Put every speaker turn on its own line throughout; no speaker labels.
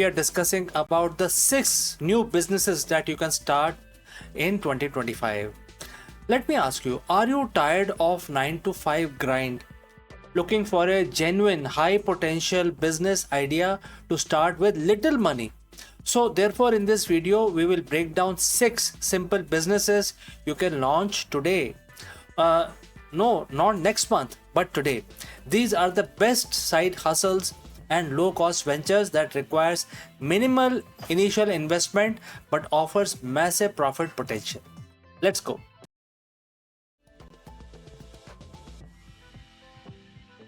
we are discussing about the 6 new businesses that you can start in 2025. Let me ask you, are you tired of 9 to 5 grind, looking for a genuine high potential business idea to start with little money? So therefore in this video we will break down 6 simple businesses you can launch today. Uh, no, not next month, but today. These are the best side hustles and low cost ventures that requires minimal initial investment but offers massive profit potential. Let's go.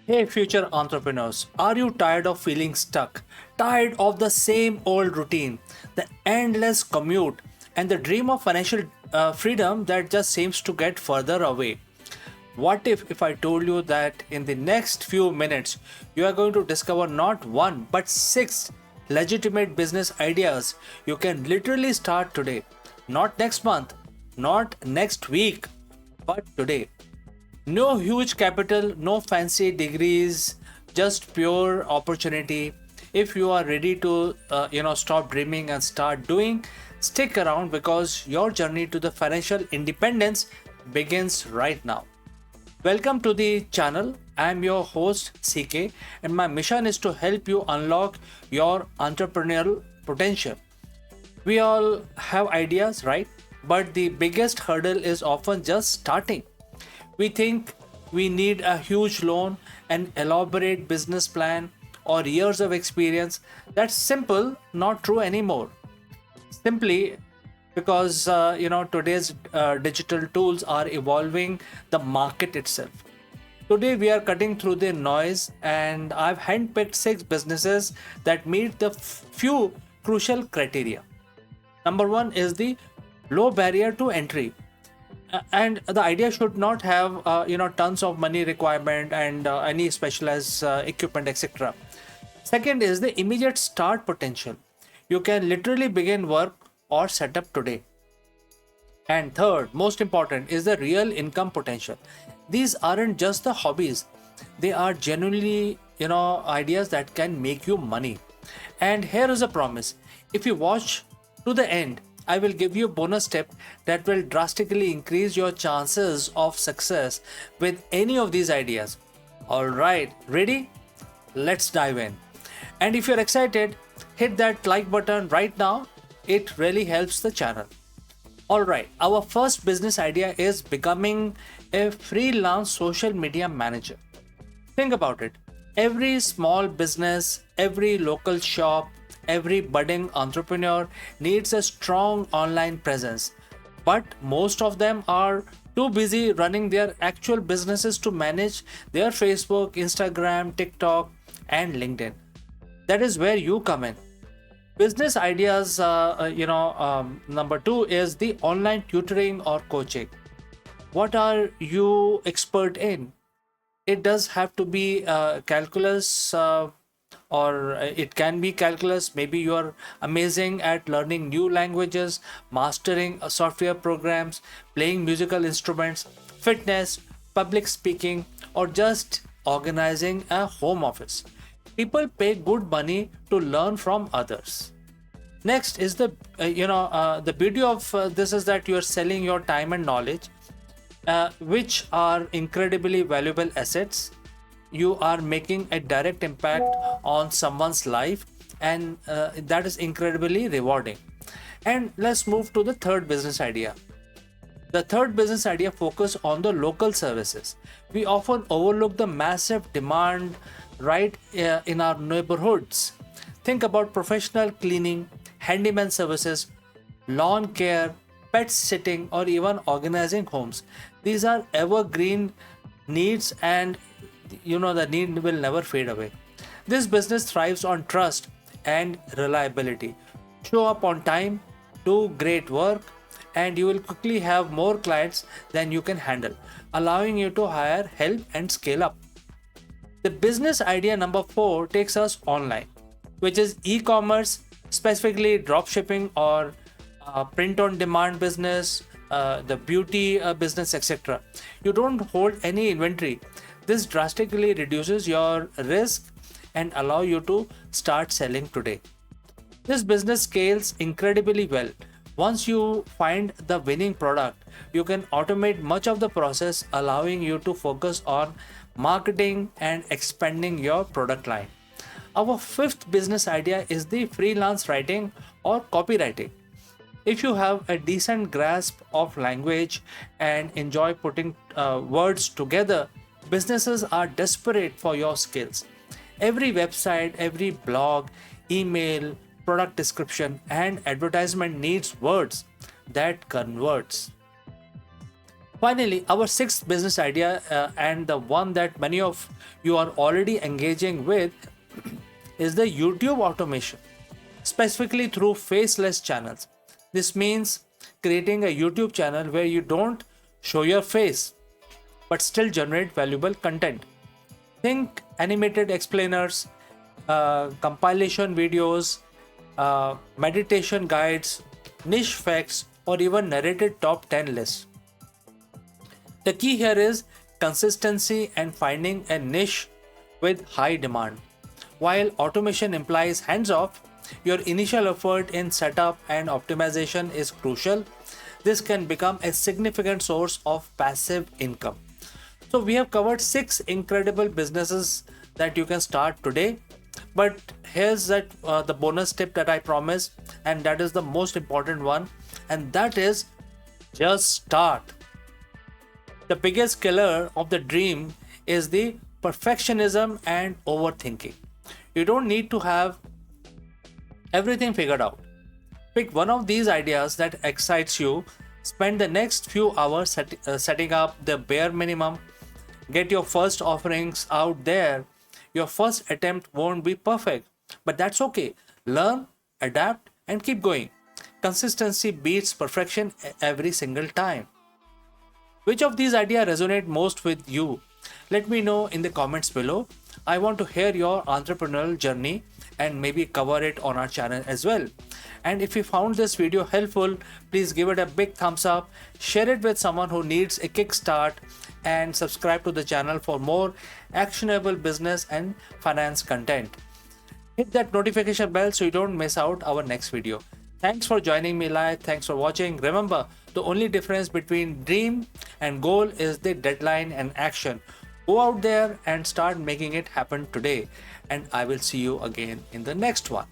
Hey, future entrepreneurs, are you tired of feeling stuck? Tired of the same old routine, the endless commute, and the dream of financial freedom that just seems to get further away? What if I told you that in the next few minutes you are going to discover not one but 6 legitimate business ideas you can literally start today? Not next month, not next week, but today. No huge capital, no fancy degrees, just pure opportunity. If you are ready to, stop dreaming and start doing, stick around because your journey to the financial independence begins right now. Welcome to the channel. I am your host CK, and my mission is to help you unlock your entrepreneurial potential. We all have ideas, right? But the biggest hurdle is often just starting. We think we need a huge loan, an elaborate business plan, or years of experience. That's simple, not true anymore. Simply because today's digital tools are evolving the market itself. Today we are cutting through the noise, and I've handpicked 6 businesses that meet the few crucial criteria. Number one is the low barrier to entry, and the idea should not have tons of money requirement and any specialized equipment, etc. Second is the immediate start potential. You can literally begin work or set up today. And third, most important, is the real income potential. These aren't just the hobbies, they are genuinely ideas that can make you money. And here is a promise: if you watch to the end, I will give you a bonus tip that will drastically increase your chances of success with any of these ideas. All right, ready? Let's dive in. And if you're excited, hit that like button right now. It really helps the channel. All right, our first business idea is becoming a freelance social media manager. Think about it. Every small business, every local shop, every budding entrepreneur needs a strong online presence. But most of them are too busy running their actual businesses to manage their Facebook, Instagram, TikTok, and LinkedIn. That is where you come in. Business ideas, number two is the online tutoring or coaching. What are you expert in? It does have to be calculus, or it can be calculus. Maybe you are amazing at learning new languages, mastering software programs, playing musical instruments, fitness, public speaking, or just organizing a home office. People pay good money to learn from others. Next is the beauty of this is that you are selling your time and knowledge, which are incredibly valuable assets. You are making a direct impact on someone's life, and that is incredibly rewarding. And let's move to the third business idea. The third business idea focus on the local services. We often overlook the massive demand right in our neighborhoods. Think about professional cleaning, handyman services, lawn care, pet sitting, or even organizing homes. These are evergreen needs, and the need will never fade away. This business thrives on trust and reliability. Show up on time, do great work, and you will quickly have more clients than you can handle, allowing you to hire help and scale up. The business idea number 4 takes us online, which is e-commerce, specifically dropshipping or print on demand business, the beauty business, etc. You don't hold any inventory. This drastically reduces your risk and allow you to start selling today. This business scales incredibly well. Once you find the winning product, you can automate much of the process, allowing you to focus on marketing and expanding your product line. Our fifth business idea is the freelance writing or copywriting. If you have a decent grasp of language and enjoy putting words together, businesses are desperate for your skills. Every website, every blog, email, product description, and advertisement needs words that converts. Finally, our sixth business idea, and the one that many of you are already engaging with, is the YouTube automation, specifically through faceless channels. This means creating a YouTube channel where you don't show your face but still generate valuable content. Think animated explainers, compilation videos, meditation guides, niche facts, or even narrated top 10 lists. The key here is consistency and finding a niche with high demand. While automation implies hands off, your initial effort in setup and optimization is crucial. This can become a significant source of passive income. So, we have covered six incredible businesses that you can start today. But here's the bonus tip that I promised, and that is the most important one, and that is just start. The biggest killer of the dream is the perfectionism and overthinking. You don't need to have everything figured out. Pick one of these ideas that excites you, spend the next few hours setting up the bare minimum, get your first offerings out there. Your first attempt won't be perfect, but that's okay. Learn, adapt, and keep going. Consistency beats perfection every single time. Which of these ideas resonate most with you? Let me know in the comments below. I want to hear your entrepreneurial journey and maybe cover it on our channel as well. And if you found this video helpful, please give it a big thumbs up, share it with someone who needs a kickstart, and subscribe to the channel for more actionable business and finance content. Hit that notification bell so you don't miss out our next video. Thanks for joining me live. Thanks for watching. Remember, the only difference between dream and goal is the deadline and action. Go out there and start making it happen today. And I will see you again in the next one.